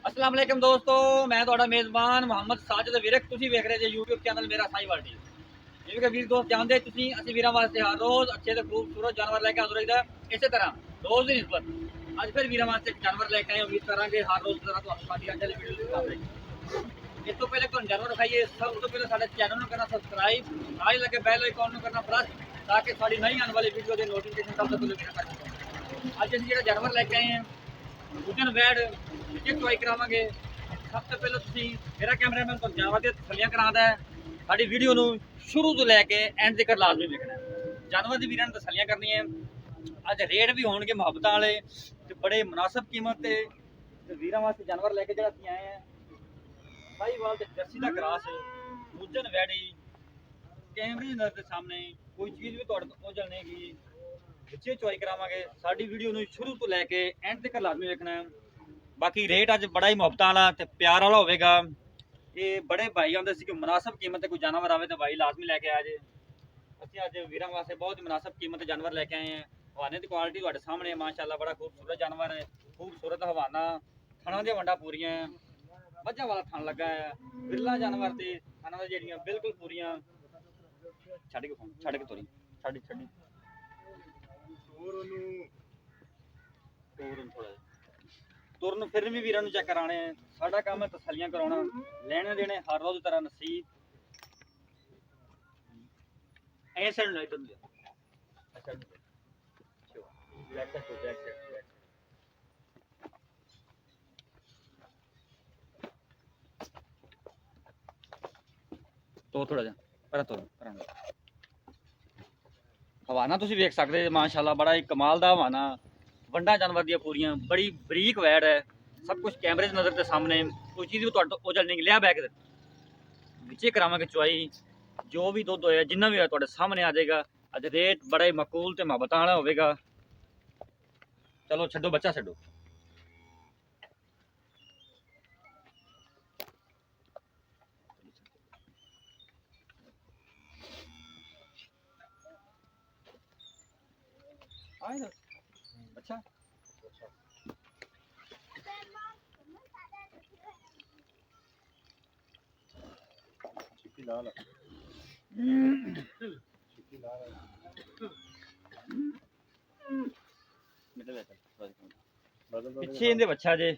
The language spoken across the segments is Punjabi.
अस्सलाम वालेकुम दोस्तों, मैं ਤੁਹਾਡਾ ਮੇਜ਼ਬਾਨ ਮੁਹੰਮਦ ਸਾਜਿਦ ਵਿਰਕ। ਤੁਸੀਂ ਵੇਖ ਰਹੇ ਜੇ YouTube ਚੈਨਲ ਮੇਰਾ ਸਾਈਵਾਲ ਟੀ। ਜਿਵੇਂ ਕਿ ਵੀਰ ਦੋਸਤ ਜਾਣਦੇ ਤੁਸੀਂ ਅਸੀਂ ਵੀਰਾਂ ਵਾਸਤੇ ਹਰ ਰੋਜ਼ ਅੱਛੇ ਤੇ ਖੂਬਸੂਰਤ ਜਾਨਵਰ ਲੈ ਕੇ ਆਉਂਦੇ ਰਹੀਦਾ। ਇਸੇ ਤਰ੍ਹਾਂ ਰੋਜ਼ ਦੀ ਨਿਸਬਤ ਅੱਜ ਫਿਰ ਵੀਰਾਂ ਵਾਸਤੇ ਇੱਕ ਜਾਨਵਰ ਲੈ ਕੇ ਆਏ। ਉਮੀਦ ਕਰਾਂਗੇ ਹਰ ਰੋਜ਼ ਤਰ੍ਹਾਂ ਤੁਹਾਨੂੰ ਸਾਡੀ ਅੱਜ ਵਾਲੀ ਵੀਡੀਓ ਪਸੰਦ ਆਏਗੀ। ਇਸ ਤੋਂ ਪਹਿਲੇ ਤੁਹਾਨੂੰ ਜਾਨਵਰ ਦਿਖਾਈਏ, ਸਭ ਤੋਂ ਪਹਿਲਾਂ ਸਾਡੇ ਚੈਨਲ ਨੂੰ ਕਰਨਾ ਸਬਸਕ੍ਰਾਈਬ, ਨਾਲ ਹੀ ਲੱਗੇ ਬੈਲ ਆਈਕਨ ਨੂੰ ਕਰਨਾ ਪ੍ਰੈਸ, ਤਾਂ ਕਿ ਸਾਡੀ ਨਈ ਆਉਣ ਵਾਲੀ ਵੀਡੀਓ ਦੇ ਨੋਟੀਫਿਕੇਸ਼ਨ ਸਭ ਤੋਂ ਪਹਿਲਾਂ ਵੀਰਾਂ ਤੱਕ ਪਹੁੰਚਣ। ਅੱਜ ਅਸੀਂ ਜਿਹੜਾ ਜਾਨਵਰ ਲੈ ਕੇ ਆਏ ਹਾਂ ਗੁੱਜਨ ਵੈੜ ਵਿੱਚ ਟਰਾਈ ਕਰਾਵਾਂਗੇ। ਸਭ ਤੋਂ ਪਹਿਲਾਂ ਤੁਸੀਂ ਮੇਰਾ ਕੈਮਰਾਮੈਨ ਤੁਹਾਨੂੰ ਜਾਨਵਰ ਦੀਆਂ ਤਸੱਲੀਆਂ ਕਰਾਉਂਦਾ ਹੈ। ਸਾਡੀ ਵੀਡੀਓ ਨੂੰ ਸ਼ੁਰੂ ਤੋਂ ਲੈ ਕੇ ਐਂਡ ਤੱਕ ਲਾਜ਼ਮੀ ਵੇਖਣਾ। ਜਾਨਵਰ ਦੀ ਵੀਰਾਂ ਨੂੰ ਤਸੱਲੀਆਂ ਕਰਨੀਆਂ। ਅੱਜ ਰੇਟ ਵੀ ਹੋਣਗੇ ਮੁਹੱਬਤਾਂ ਵਾਲੇ ਤੇ ਬੜੇ ਮੁਨਾਸਬ ਕੀਮਤ ਤੇ ਵੀਰਾਂ ਵਾਸਤੇ ਜਾਨਵਰ ਲੈ ਕੇ ਜਿਹੜਾ ਅਸੀਂ ਆਏ ਹਾਂ ਸਾਹੀਵਾਲ ਤੇ ਜਰਸੀ ਦਾ ਕਰਾਸ ਗੁੱਜਨ ਵੈੜੀ। ਕੈਮਰੇ ਦੇ ਸਾਹਮਣੇ ਕੋਈ ਚੀਜ਼ ਵੀ ਤੁਹਾਡੇ ਤੋਂ ਉਜਲ ਨਹੀਂ ਗਈ। ਵਿੱਚੇ ਚੁਆਈ ਕਰਾਵਾਂਗੇ। ਸਾਡੀ ਵੀਡੀਓ ਨੂੰ ਸ਼ੁਰੂ ਤੋਂ ਲੈ ਕੇ ਐਂਡ ਤੱਕ ਲਾਜ਼ਮੀ ਵੇਖਣਾ। ਬਾਕੀ ਰੇਟ ਅੱਜ ਬੜਾ ਹੀ ਮੁਹੱਬਤਾਂ ਵਾਲਾ ਤੇ ਪਿਆਰ ਵਾਲਾ ਹੋਵੇਗਾ। ਇਹ ਬੜੇ ਭਾਈ ਆਉਂਦੇ ਸੀ ਕਿ ਮੁਨਾਸਬ ਕੀਮਤ ਤੇ ਕੋਈ ਜਾਨਵਰ ਆਵੇ ਤਾਂ ਭਾਈ ਲਾਜ਼ਮੀ ਲੈ ਕੇ ਆ ਜੇ। ਅਸੀਂ ਅੱਜ ਵੀਰਾਂ ਵਾਸਤੇ ਬਹੁਤ ਹੀ ਮੁਨਾਸਬ ਕੀਮਤ ਤੇ ਜਾਨਵਰ ਲੈ ਕੇ ਆਏ ਹਾਂ। ਹਵਾਨੇ ਦੀ ਕੁਆਲਿਟੀ ਤੁਹਾਡੇ ਸਾਹਮਣੇ ਮਾਸ਼ਾਅੱਲਾ ਬੜਾ ਖੂਬਸੂਰਤ ਜਾਨਵਰ ਹੈ। ਖੂਬਸੂਰਤ ਹਵਾਨਾ, ਥਣਾਂ ਦੀਆਂ ਵੰਡਾਂ ਪੂਰੀਆਂ, ਮੱਝਾਂ ਵਾਲਾ ਥਣ ਲੱਗਾ ਹੈ। ਵਿਰਲਾ ਜਾਨਵਰ ਤੇ ਥਣਾਂ ਦੀਆਂ ਜਿਹੜੀਆਂ ਬਿਲਕੁਲ ਪੂਰੀਆਂ। ਛੱਡ ਕੇ ਤੋਰੀ ਛੱਡੀ ਤੁਰਨ ਫਿਰ ਵੀ ਵੀਰਾਂ ਨੂੰ ਚੈੱਕ ਕਰਾਣੇ। ਸਾਡਾ ਕੰਮ ਹੈ ਤਸੱਲੀਆਂ ਕਰਾਉਣਾ, ਲੈਣੇ ਦੇਣੇ ਹਰ ਰੋਜ਼ ਤਰ੍ਹਾਂ ਨਸੀਬ। ਐ ਸਾਈਡ ਨੂੰ ਇਧਰ ਨੂੰ ਅੱਛਾ ਬੈਕ ਸਾਈਡ ਤੋਂ ਥੋੜਾ ਜਿਹਾ ਪਰ ਤੋਂ ਕਰਾਂਗੇ। ਹਵਾਨਾ ਤੁਸੀਂ ਵੇਖ ਸਕਦੇ ਹੋ ਮਾਸ਼ਾਅੱਲਾ ਬੜਾ ਹੀ ਕਮਾਲ ਦਾ ਹਵਾਨਾ। ਵੰਡਾ ਜਾਨਵਰ ਦੀਆਂ ਪੂਰੀਆਂ, ਬੜੀ ਬਰੀਕ ਵੈੜ ਹੈ। ਸਭ ਕੁਝ ਕੈਮਰੇ ਦੀ ਨਜ਼ਰ ਦੇ ਸਾਹਮਣੇ, ਕੋਈ ਚੀਜ਼ ਵੀ ਤੁਹਾਡੇ ਤੋਂ ਉਜਲ ਨਹੀਂ ਲਿਆ। ਬੈਗ ਵਿੱਚੇ ਕਰਾਵਾਂਗੇ ਚੁਆਈ। ਜੋ ਵੀ ਦੁੱਧ ਹੋਇਆ ਜਿੰਨਾ ਵੀ ਹੋਇਆ ਤੁਹਾਡੇ ਸਾਹਮਣੇ ਆ ਜਾਏਗਾ। ਅੱਜ ਰੇਟ ਬੜਾ ਹੀ ਮਕੂਲ ਤੇ ਮੁਹੱਬਤਾਂ ਵਾਲਾ ਹੋਵੇਗਾ। ਚਲੋ ਛੱਡੋ ਬੱਚਾ ਛੱਡੋ। अच्छा ਪਿੱਛੇ ਇਹਦੇ ਬੱਚਾ ਜੇ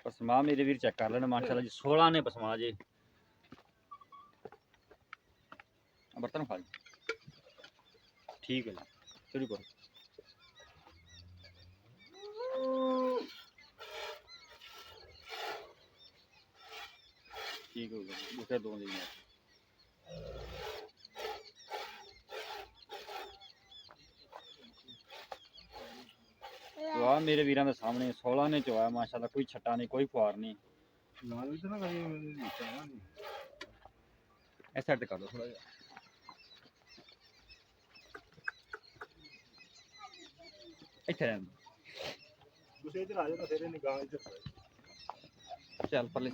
पसमा मेरे वीर चेक कर लेना माशाल्लाह जी 16 ने पसमा जी। बर्तन खा ठीक है जी शुरू करो। ठीक हो गया दूसरे दो दिन वाह मेरे वीर के सामने 16 ने चवाया माशाल्लाह। कोई छट्टा नहीं, कोई फुहार नहीं। इस साइड कर दो थोड़ा जिहा इत्थे रहन दूसरे इधर आ जाओ तेरे निगाह इधर चल परले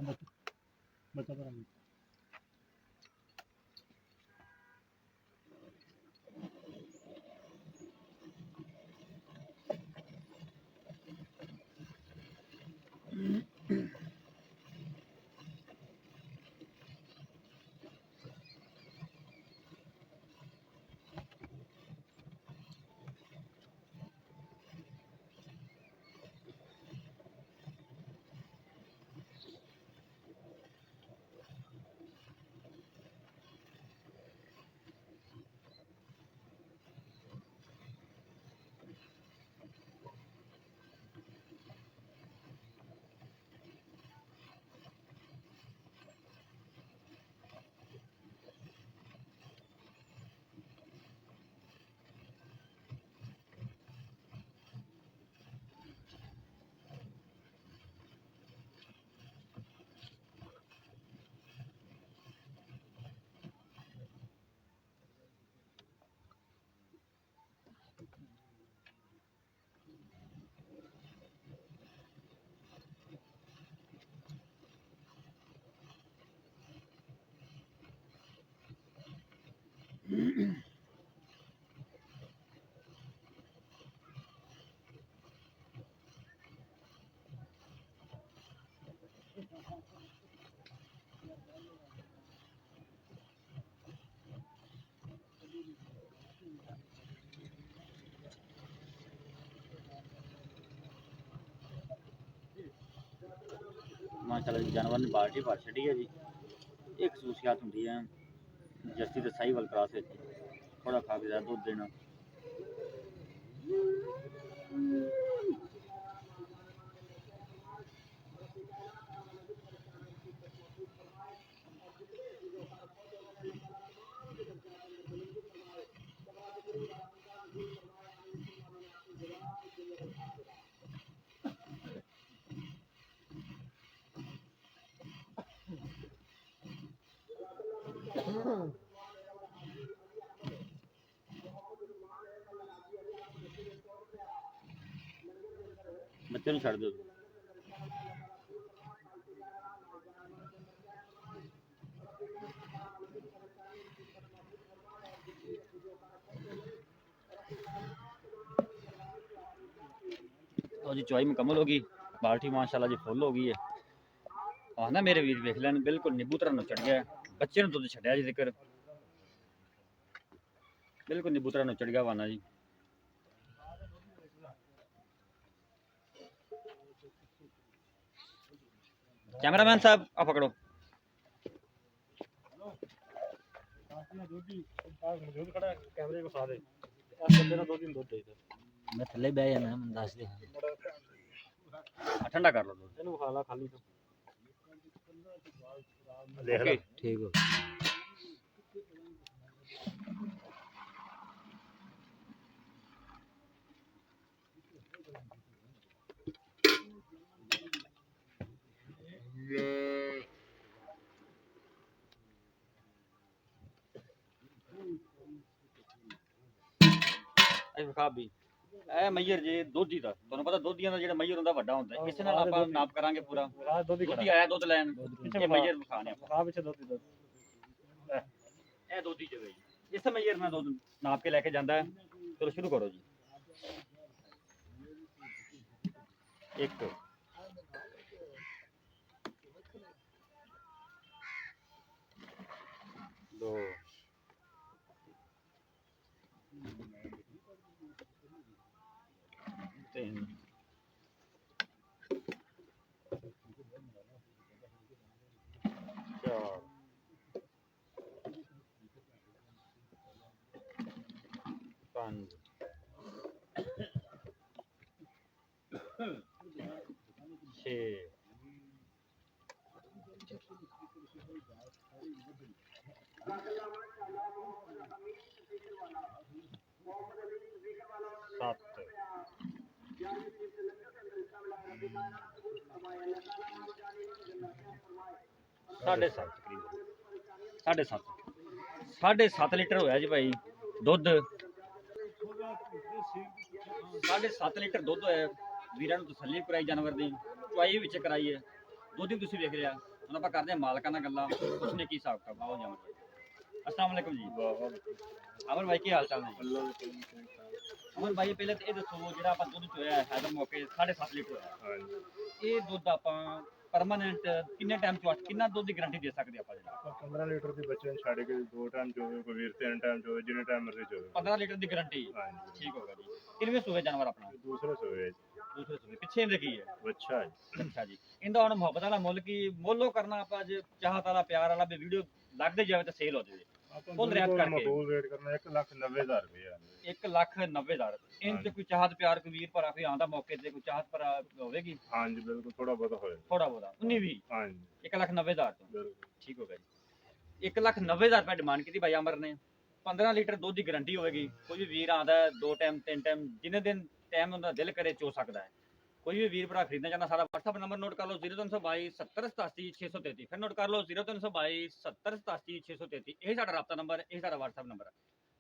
ਬੱਚਾ ਭਰਾ ਮਾਸ਼ਾਅੱਲਾ ਜੀ ਜਾਨਵਰ ਨੇ ਬਾਲਟੀ ਭਰ ਛੱਡੀ ਹੈ ਜੀ। ਇਹ ਖਸੂਸੀਅਤ ਹੁੰਦੀ ਹੈ ਜਰਸੀ ਤੇ ਸਾਹੀਵਾਲ ਕਰਾਸ ਵਿੱਚ ਥੋੜਾ ਖਾ ਕੇ ਜ਼ਿਆਦਾ ਦੁੱਧ ਦੇਣਾ। ਬੱਚੇ ਨੂੰ ਛੱਡ ਦਿਓ। तो जी चुवाई मुकम्मल होगी, बाल्टी माशाल्लाह जी फुल हो गई है। आ ना मेरे वीर देख लैन बिल्कुल नींबू तरह चढ़ गया, बच्चे ने दुध छड्या जी जिक्र बिल्कुल नींबू तरह चढ़ गया वाना जी। कैमरामैन साहब आप पकड़ो। कैमरे को खा दे मैं थले बह जाना मैं दस दे ठंडा कर लो दूध ਇਹਨੂੰ ਖਾ ਲਾ ਖਾਲੀ ਤੋਂ देख लो ठीक हो ਵਿਖਾ ਵੀ ਇਹ ਮਈਰ ਜੇ ਦੋਧੀ ਦਾ ਤੁਹਾਨੂੰ ਪਤਾ ਦੋਧੀਆਂ ਦਾ ਜਿਹੜਾ ਮਈਰ ਹੁੰਦਾ ਵੱਡਾ ਹੁੰਦਾ ਇਸ ਨਾਲ ਆਪਾਂ ਨਾਪ ਕਰਾਂਗੇ ਪੂਰਾ ਦੋਧੀ ਆਇਆ ਦੁੱਧ ਲੈਣ ਇਹ ਮਈਰ ਵਿਖਾਣੇ ਆ ਪਿੱਛੇ ਦੁੱਧ ਇਹ ਦੋਧੀ ਜਵੇ ਜੀ ਇਸ ਮਈਰ ਨਾਲ ਦੁੱਧ ਨਾਪ ਕੇ ਲੈ ਕੇ ਜਾਂਦਾ ਹੈ। ਚਲੋ ਸ਼ੁਰੂ ਕਰੋ ਜੀ। ਇੱਕ ਦੋ तीन चार पाँच छः सात साढ़े सात लीटर होया जी भाई दुध 7.5 लीटर दुध होया वीरां नूं तसल्ली कराई जानवर दी चुआई विच कराई है दुध भी तुसीं वेख लिया ਹੁਣ ਆਪਾਂ ਕਰਦੇ ਹਾਂ ਮਾਲਕਾਂ ਨਾਲ ਗੱਲਾਂ, ਉਸਨੇ ਕੀ ਹਿਸਾਬ ਕਰ ਆਓ ਜਾਨ। अस्सलाम वालेकुम जी। अमर भाई की हाल चाल ने? अमर भाई पहले तो ये दसो ਜਿਹੜਾ ਆਪਾਂ ਦੁੱਧ ਚੋਇਆ ਹੈ ਹਰ ਮੌਕੇ 7.5 ਲੀਟਰ ਹੋਇਆ, ਹਾਂਜੀ ਇਹ ਦੁੱਧ ਆਪਾਂ ਪਰਮਾਨੈਂਟ ਕਿੰਨੇ ਟਾਈਮ ਚੋਂ ਕਿੰਨਾ ਦੁੱਧ ਦੀ ਗਾਰੰਟੀ ਦੇ ਸਕਦੇ ਆਪਾਂ ਜਿਹੜਾ? ਆਪਾਂ 15 ਲੀਟਰ ਦੀ ਬੱਚੇ ਨੂੰ ਛੱਡ ਕੇ 2 ਟਾਈਮ ਚੋਵੇ, ਕੋਈ ਵੀਰ 3 ਟਾਈਮ ਚੋਵੇ, ਜਿੰਨੇ ਟਾਈਮ ਮਰਜ਼ੀ ਚੋਵੇ। 15 ਲੀਟਰ ਦੀ ਗਾਰੰਟੀ? ਹਾਂਜੀ ਠੀਕ ਹੋਗਾ ਜੀ। ਕਿੰਨੇ ਸੂਏ ਜਾਨਵਰ ਆਪਣਾ? ਦੂਸਰੇ ਸੋਏ ਦੂਸਰੇ ਸੂਏ। ਪਿੱਛੇ ਇਹਦੇ ਕੀ ਹੈ? ਬੱਚਾ ਹੈ। ਅੱਛਾ ਜੀ। ਇਹਦਾ ਹੁਣ ਮੁਹੱਬਤ ਵਾਲਾ ਮੁੱਲ ਕੀ ਮੁੱਲੋ ਕਰਨਾ ਆਪਾਂ ਜੇ ਚਾਹਤ ਵਾਲਾ ਪਿਆਰ ਵਾਲਾ ਵੀ ਵੀਡੀਓ ਲੱਗਦੇ ਜਾਵੇ ਤਾਂ ਸੇਲ ਹੋ ਜਾਵੇ? ਆਪਾਂ ਫੁੱਲ ਰੈਪ ਕਰਕੇ ਮਕਬੂਲ ਰੇਟ ਕਰਨਾ 1,90,000 ਰੁਪਏ। 1,90,000 ਇੰਚ ਕੋਈ ਚਾਹਤ ਪਿਆਰ ਕੋਈ ਵੀਰ ਭਰਾ ਕੋਈ ਆਂਦਾ ਮੌਕੇ ਤੇ ਕੋਈ ਚਾਹਤ ਭਰਾ ਹੋਵੇਗੀ? ਹਾਂਜੀ ਬਿਲਕੁਲ, ਥੋੜਾ ਬਹੁਤਾ ਹੋਏਗਾ। ਥੋੜਾ ਬਹੁਤਾ 19-20? ਹਾਂਜੀ 1,90,000 ਤੋਂ ਬਿਲਕੁਲ ਠੀਕ ਹੋ ਗਿਆ ਜੀ। 1,90,000 ਰੁਪਏ ਡਿਮਾਂਡ ਕੀਤੀ ਭਾਈ ਅਮਰ ਨੇ। 15 ਲੀਟਰ ਦੁੱਧ ਦੀ ਗਾਰੰਟੀ ਹੋਵੇਗੀ। ਕੋਈ ਵੀ ਵੀਰ ਆਂਦਾ 2 ਟਾਈਮ 3 ਟਾਈਮ ਜਿੰਨੇ ਦਿਨ ਟਾਈਮ ਹੁੰਦਾ ਦਿਲ ਕਰੇ ਚੋ ਸਕਦਾ ਹੈ। ਕੋਈ ਵੀ ਵੀਰ ਭਰਾ ਖਰੀਦਣਾ ਚਾਹੁੰਦਾ ਸਾਡਾ WhatsApp ਨੰਬਰ ਨੋਟ ਕਰ ਲਓ 0322 70 87 633। ਫਿਰ ਨੋਟ ਕਰ ਲਓ 0322 70 87 633। ਇਹ ਸਾਡਾ ਰਾਬਤਾ ਨੰਬਰ, ਇਹ ਸਾਡਾ WhatsApp ਨੰਬਰ।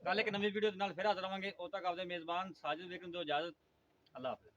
ਕੱਲ ਇੱਕ ਨਵੀਂ ਵੀਡੀਓ ਦੇ ਨਾਲ ਫਿਰ ਹਾਜ਼ਰ ਹੋਵਾਂਗੇ। ਉਦੋਂ ਤੱਕ ਆਪਦੇ ਮੇਜ਼ਬਾਨ ਸਾਜਿਦ ਵੇਖਣ ਦਿਓ ਇਜਾਜ਼ਤ। ਅੱਲਾਹ ਹਾਫਿਜ਼।